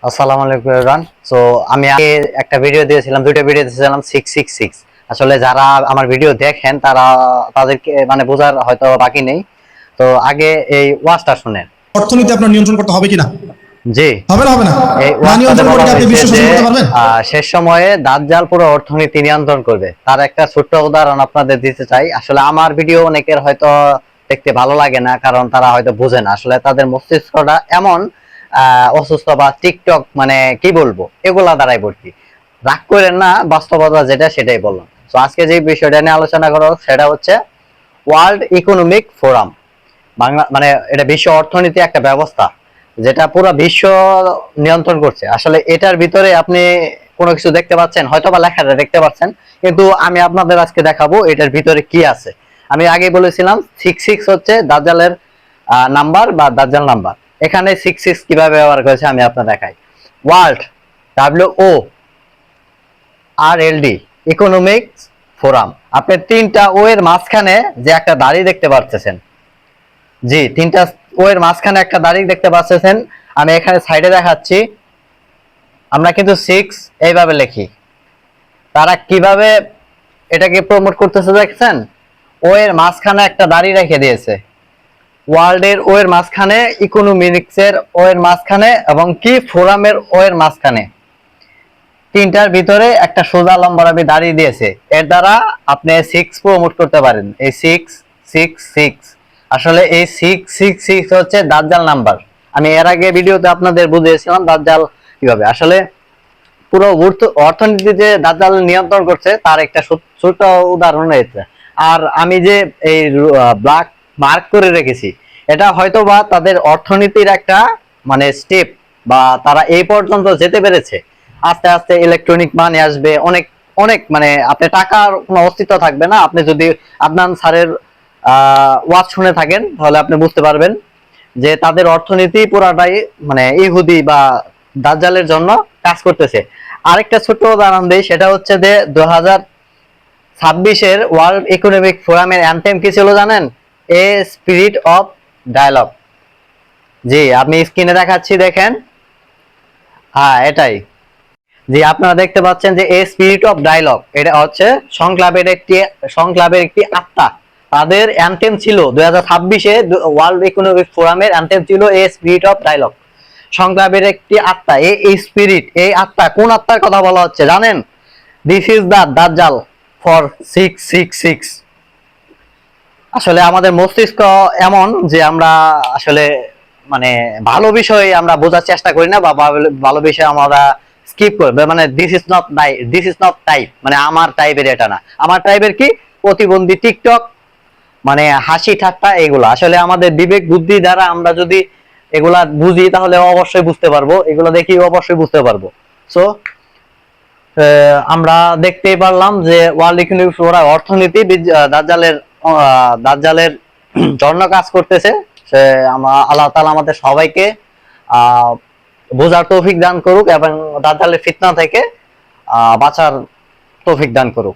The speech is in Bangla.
আসসালামু আলাইকুম এভরিওয়ান। সো আমি আগে একটা ভিডিও দিয়েছিলাম, দুইটা ভিডিও দিয়েছিলাম 666। আসলে যারা আমার ভিডিও দেখেন তাদেরকে মানে বোঝার হয়তো বাকি নেই। তো আগে এই ওয়াজটা শুনেন। অর্থনীতি আপনার নিয়ন্ত্রণ করতে হবে কিনা? জি, হবে না হবে না? এই না ওয়াজটাতে নিয়ন্ত্রণ করে বলা কি আপনি হয়েছে বিশ্ব যে শাসন করতে পারবেন? শেষ সময়ে দাজ্জাল পুরো অর্থনীতি নিয়ন্ত্রণ করবে। তার একটা ছোট্ট উদাহরণ আপনাদের দিতে চাই। আসলে আমার ভিডিও অনেকের হয়তো দেখতে ভালো লাগে না, কারণ তারা হয়তো বোঝে না। আসলে তাদের মস্তিষ্কটা এমন অসুস্থ, বা টিকটক মানে কি বলবো, এগুলা দ্বারাই ভর্তি। রাগ করেন না, বাস্তবতা যেটা সেটাই বললাম। তো আজকে যে বিষয়টা নিয়ে আলোচনা করো সেটা হচ্ছে ওয়ার্ল্ড ইকোনমিক ফোরাম। বাংলা মানে এটা বিশ্ব অর্থনীতি একটা ব্যবস্থা যেটা পুরো বিশ্ব নিয়ন্ত্রণ করছে। আসলে এটার ভিতরে আপনি কোনো কিছু দেখতে পাচ্ছেন, হয়তো বা লেখাটা দেখতে পাচ্ছেন, কিন্তু আমি আপনাদের আজকে দেখাবো এটার ভিতরে কি আছে। আমি আগে বলেছিলাম 66 হচ্ছে দাজ্জালের নাম্বার বা দাজ্জাল নাম্বার। এখানে 66 কিভাবে ব্যবহার করেছে আমি আপনাদের দেখাই। World, WORLD economic forum. আপনি তিনটা ও এর মাঝখানে যে একটা দাড়ি দেখতে পাচ্ছেন, জি, তিনটা ও এর মাঝখানে একটা দাড়ি দেখতে পাচ্ছেন। আমি এখানে সাইডে দেখাচ্ছি। আমরা কিন্তু 6 এইভাবে লিখি। তারা কিভাবে এটাকে প্রমোট করতেছে দেখছেন? ও এর মাঝখানে একটা দাড়ি রেখে দিয়েছে। ওয়ার্ল্ডের ও এর মাঝখানে, ইকোনমিক্সের ও এর মাঝখানে, এবং কি ফোরামের ও এর মাঝখানে, তিনটার ভিতরে একটা সোজা লম্বা আমি দাঁড়িয়ে দিয়েছে। এর দ্বারা আপনি 6 প্রমোট করতে পারেন। এই 666, আসলে এই 666 হচ্ছে দাজ্জাল নাম্বার। আমি এর আগে ভিডিওতে আপনাদের বুঝিয়েছিলাম দাজ্জাল কিভাবে আসলে পুরো অর্থনীতি যে দাজ্জাল নিয়ন্ত্রণ করছে তার একটা ছোট উদাহরণ রয়েছে। আর আমি যে এই ব্ল্যাক মার্ক করে রেখেছি, এটা হয়তো বা তাদের অর্থনীতির একটা মানে স্টেপ, বা তারা এই পর্যন্ত যেতে পেরেছে। আস্তে আস্তে ইলেকট্রনিক মানি আসবে, অনেক অনেক মানে আপনি টাকার কোনো অস্তিত্ব থাকবে না। আপনি যদি আদনান স্যারের ওয়াজ শুনে থাকেন তাহলে আপনি বুঝতে পারবেন যে তাদের অর্থনীতি পুরাটাই মানে ইহুদি বা দাজ্জালের জন্য কাজ করতেছে। আরেকটা ছোট্ট উদাহরণ দিই, সেটা হচ্ছে যে 2026-এর ওয়ার্ল্ড ইকোনমিক ফোরামের অ্যানথেম কি ছিল জানেন? এ স্পিরিট অফ ডায়ালগ। জি, আমি স্ক্রিনে দেখাচ্ছি, দেখেন। হ্যাঁ, এটাই। জি, আপনারা দেখতে পাচ্ছেন যে এ স্পিরিট অফ ডায়ালগ, এটা হচ্ছে সংক্লাবের একটি আত্মা। তাদের অ্যানথেম ছিল 2026-এ ওয়ার্ল্ড ইকোনমিক ফোরামের অ্যানথেম ছিল এ স্পিরিট অফ ডায়ালগ, সংক্লাবের একটি আত্মা। এই স্পিরিট, এই আত্মা, কোন আত্মার কথা বলা হচ্ছে জানেন? দিস ইজ দা দাজ্জাল ফর 666। আসলে আমাদের মস্তিষ্ক এমন যে আমরা আসলে মানে ভালো বিষয় আমরা বোঝার চেষ্টা করি না, বা ভালো বিষয় আমরা স্কিপ করি। মানে দিস ইজ নট টাইপ, মানে আমার টাইপের এটা না। আমার টাইপের কি? প্রতিবন্ধী, টিকটক, মানে হাসি ঠাট্টা, এগুলো আসলে আমাদের বিবেক বুদ্ধি দ্বারা আমরা যদি এগুলা বুঝি তাহলে অবশ্যই বুঝতে পারবো, এগুলো দেখি অবশ্যই বুঝতে পারবো। সো আমরা দেখতেই পারলাম যে ওয়ার্ল্ড ইকোনমিক ফোরাম অর্থনীতি দাজ্জালের জন্য কাজ করতেছে। সে আল্লাহ তাআলা আমাদের সবাইকে আহ বোঝার তৌফিক দান করুক এবং দাজ্জালের ফিতনা থেকে বাঁচার তৌফিক দান করুক।